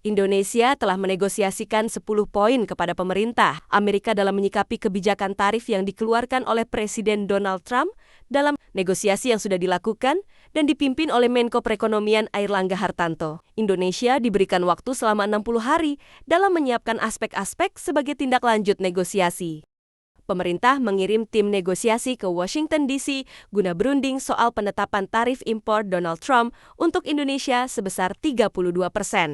Indonesia telah menegosiasikan 10 poin kepada pemerintah Amerika dalam menyikapi kebijakan tarif yang dikeluarkan oleh Presiden Donald Trump dalam negosiasi yang sudah dilakukan dan dipimpin oleh Menko Perekonomian Airlangga Hartarto. Indonesia diberikan waktu selama 60 hari dalam menyiapkan aspek-aspek sebagai tindak lanjut negosiasi. Pemerintah mengirim tim negosiasi ke Washington DC guna berunding soal penetapan tarif impor Donald Trump untuk Indonesia sebesar 32%.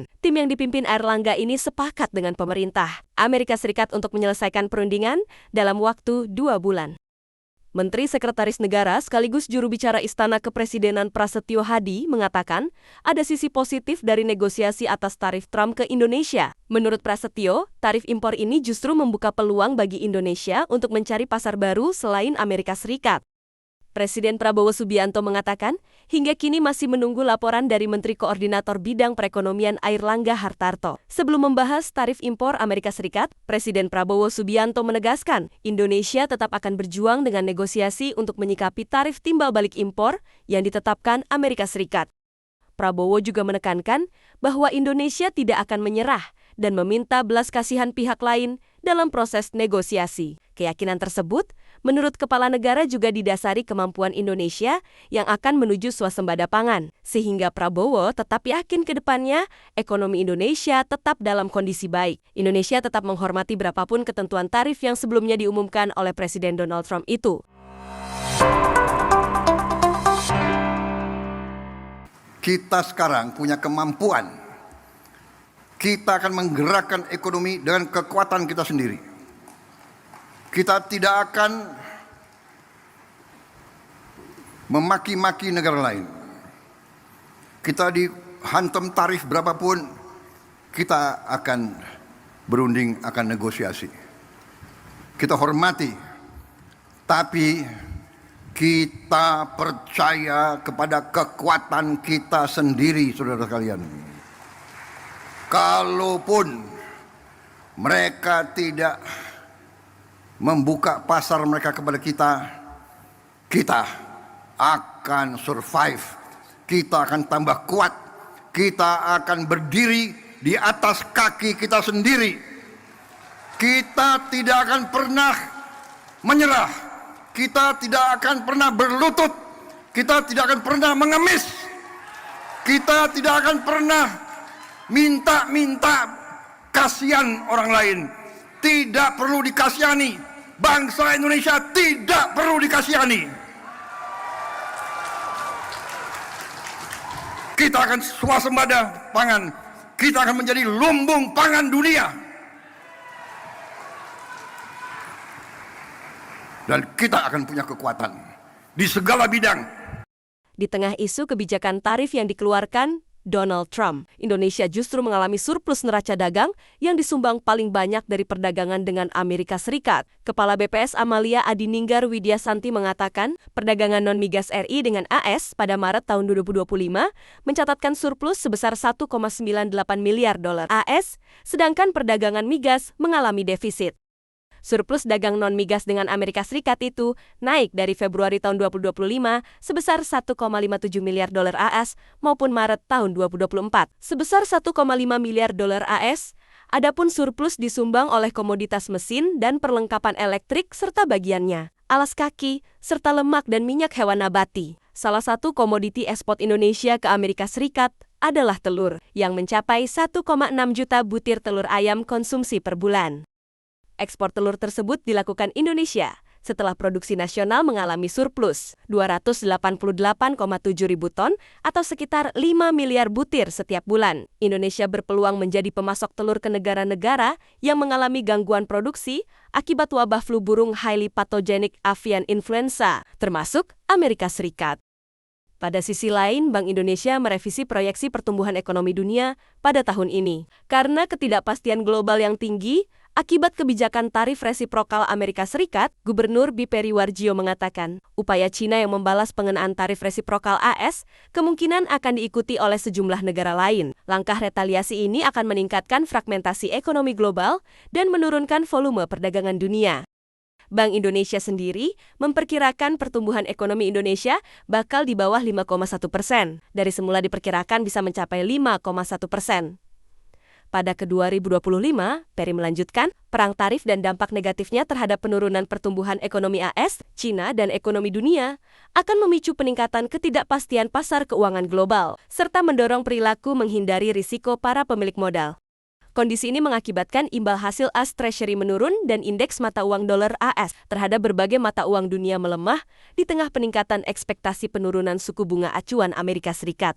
Tim yang dipimpin Airlangga ini sepakat dengan pemerintah Amerika Serikat untuk menyelesaikan perundingan dalam waktu 2 bulan. Menteri Sekretaris Negara sekaligus juru bicara Istana Kepresidenan Prasetyo Hadi mengatakan ada sisi positif dari negosiasi atas tarif Trump ke Indonesia. Menurut Prasetyo, tarif impor ini justru membuka peluang bagi Indonesia untuk mencari pasar baru selain Amerika Serikat. Presiden Prabowo Subianto mengatakan, hingga kini masih menunggu laporan dari Menteri Koordinator Bidang Perekonomian Airlangga Hartarto. Sebelum membahas tarif impor Amerika Serikat, Presiden Prabowo Subianto menegaskan, Indonesia tetap akan berjuang dengan negosiasi untuk menyikapi tarif timbal balik impor yang ditetapkan Amerika Serikat. Prabowo juga menekankan bahwa Indonesia tidak akan menyerah dan meminta belas kasihan pihak lain dalam proses negosiasi. Keyakinan tersebut, menurut Kepala Negara juga didasari kemampuan Indonesia yang akan menuju swasembada pangan. Sehingga Prabowo tetap yakin ke depannya ekonomi Indonesia tetap dalam kondisi baik. Indonesia tetap menghormati berapapun ketentuan tarif yang sebelumnya diumumkan oleh Presiden Donald Trump itu. Kita sekarang punya kemampuan. Kita akan menggerakkan ekonomi dengan kekuatan kita sendiri. Kita tidak akan memaki-maki negara lain. Kita dihantam tarif berapapun, kita akan berunding, akan negosiasi. Kita hormati, tapi kita percaya kepada kekuatan kita sendiri, saudara sekalian. Kalaupun mereka tidak membuka pasar mereka kepada kita, kita akan survive, kita akan tambah kuat, kita akan berdiri di atas kaki kita sendiri. Kita tidak akan pernah menyerah, kita tidak akan pernah berlutut, kita tidak akan pernah mengemis, kita tidak akan pernah minta kasihan orang lain. Tidak perlu dikasihani, bangsa Indonesia tidak perlu dikasihani. Kita akan swasembada pangan, kita akan menjadi lumbung pangan dunia. Dan kita akan punya kekuatan di segala bidang. Di tengah isu kebijakan tarif yang dikeluarkan Donald Trump, Indonesia justru mengalami surplus neraca dagang yang disumbang paling banyak dari perdagangan dengan Amerika Serikat. Kepala BPS Amalia Adininggar Widyasanti mengatakan, perdagangan non-migas RI dengan AS pada Maret tahun 2025 mencatatkan surplus sebesar 1,98 miliar dolar AS, sedangkan perdagangan migas mengalami defisit. Surplus dagang non-migas dengan Amerika Serikat itu naik dari Februari tahun 2025 sebesar 1,57 miliar dolar AS maupun Maret tahun 2024 sebesar 1,5 miliar dolar AS. Adapun surplus disumbang oleh komoditas mesin dan perlengkapan elektrik serta bagiannya, alas kaki, serta lemak dan minyak hewan nabati. Salah satu komoditi ekspor Indonesia ke Amerika Serikat adalah telur, yang mencapai 1,6 juta butir telur ayam konsumsi per bulan. Ekspor telur tersebut dilakukan Indonesia setelah produksi nasional mengalami surplus 288,7 ribu ton atau sekitar 5 miliar butir setiap bulan. Indonesia berpeluang menjadi pemasok telur ke negara-negara yang mengalami gangguan produksi akibat wabah flu burung highly pathogenic avian influenza, termasuk Amerika Serikat. Pada sisi lain, Bank Indonesia merevisi proyeksi pertumbuhan ekonomi dunia pada tahun ini. Karena ketidakpastian global yang tinggi, akibat kebijakan tarif resiprokal Amerika Serikat, Gubernur B. Periwarjio mengatakan, upaya Cina yang membalas pengenaan tarif resiprokal AS kemungkinan akan diikuti oleh sejumlah negara lain. Langkah retaliasi ini akan meningkatkan fragmentasi ekonomi global dan menurunkan volume perdagangan dunia. Bank Indonesia sendiri memperkirakan pertumbuhan ekonomi Indonesia bakal di bawah 5,1%. Dari semula diperkirakan bisa mencapai 5,1%. Pada ke-2025, Perry melanjutkan, perang tarif dan dampak negatifnya terhadap penurunan pertumbuhan ekonomi AS, China, dan ekonomi dunia akan memicu peningkatan ketidakpastian pasar keuangan global, serta mendorong perilaku menghindari risiko para pemilik modal. Kondisi ini mengakibatkan imbal hasil AS Treasury menurun dan indeks mata uang dolar AS terhadap berbagai mata uang dunia melemah di tengah peningkatan ekspektasi penurunan suku bunga acuan Amerika Serikat.